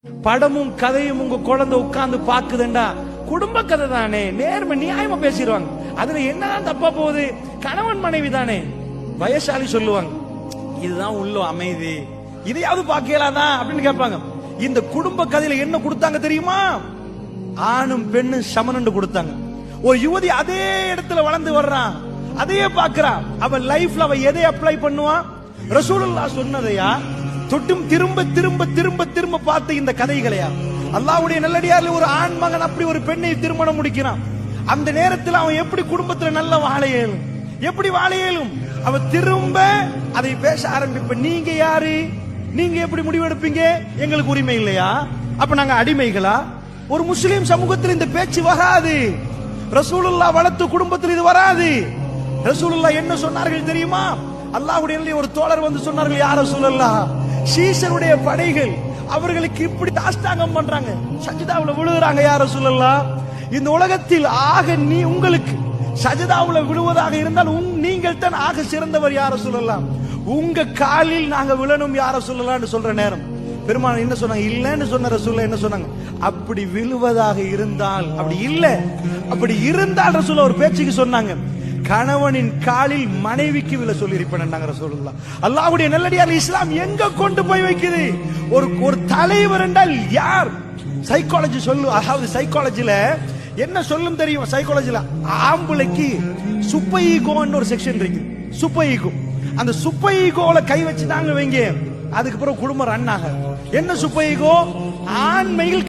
படமும் கதையும் உங்க குழந்தை உட்கார்ந்து பாக்குதுண்டா குடும்ப கதை தானே, நேர்மை நியாயமா பேசிடுவாங்க. அதுல என்னதான் தப்பா போகுது? கணவன் மனைவி தானே. வயசாலி சொல்லுவாங்க, இதுதான் உள்ள அமைதி, இதையாவது பாக்கலாதான் அப்படின்னு கேட்பாங்க. இந்த குடும்ப கதையில என்ன கொடுத்தாங்க தெரியுமா? ஆணும் பெண்ணும் சமனண்டு கொடுத்தாங்க. ஒரு யுவதி அதே இடத்துல வளர்ந்து வர்றான், அதையே பாக்குறான். அவன் லைஃப்ல அவன் எதை அப்ளை பண்ணுவான்? ரசூலுல்லாஹ் சொன்னதையா தொட்டும் திரும்ப திரும்ப திரும்ப திரும்ப பார்த்த இந்த கதைகளையா? அல்லாஹ்வுடைய நல்லடியார்ல ஒரு ஆண் மகன் அப்படி ஒரு பெண்ணை திருமணம் முடிக்கிறான். அந்த நேரத்தில் அவன் எப்படி குடும்பத்துல நல்ல வாழ இயலும்? எப்படி வாழ இயலும்? அவன் திரும்ப அதை பேச ஆரம்பிப்ப. நீங்க யாரு? நீங்க எப்படி முடிவெடுப்பீங்க? எங்களுக்கு உரிமை இல்லையா? அப்ப நாங்க அடிமைகளா? ஒரு முஸ்லிம் சமூகத்தில் இந்த பேச்சு வராது. ரசூலுல்லாஹ் வளர்த்த குடும்பத்தில் இது வராது. ரசூலுல்லாஹ் என்ன சொன்னார்கள் தெரியுமா? அல்லாஹ்வுடைய ஒரு தோழர் வந்து சொன்னார்கள், யா ரசூலல்லாஹ், சீசருடைய படைகள் அவர்களுக்கு இப்படி தாஷ்டாங்கம் பண்றாங்க, சஜிதாவுல விழுகிறாங்க. யா ரசூலல்லாஹ், இந்த உலகத்தில் ஆக நீ உங்களுக்கு சஜிதாவுல விழுவதாக இருந்தால் நீங்கள் தான் ஆக சிறந்தவர். யா ரசூலல்லாஹ், உங்க காலில் நாங்க விழணும் யா ரசூலல்லாஹ்னு சொல்ற நேரம் பெருமாள் என்ன சொன்னாங்க? இல்லன்னு சொன்ன ரசூலுல்லாஹ் என்ன சொன்னாங்க? அப்படி விழுவதாக இருந்தால், அப்படி இல்ல, அப்படி இருந்தால் ரசூலுல்லாஹ் ஒரு பேச்சுக்கு சொன்னாங்க, கணவனின் காலில் மனைவிக்கு விழ சொல்லி இருப்பேன் ரசூலுல்லாஹ். அல்லாஹ்வுடைய நல்லடியார் இஸ்லாம் எங்க கொண்டு போய் வைக்குது? ஒரு தலைவர் என்றால் யார்? சைக்காலஜி சொல்லு. அதாவது சைக்காலஜில என்ன சொல்லும் தெரியும்? சைக்காலஜில ஆம்பளைக்கு சூப்பர் ஈகோன்னு ஒரு செக்ஷன் இருக்கு. Super ego. அந்த சூப்பர் ஈகோல கை வச்சுட்டாங்க வைங்க, அதுக்கு பிறகு குடும்பம் ரன் ஆக. என்ன சூப்பர் ஈகோ? ஆண்மையில்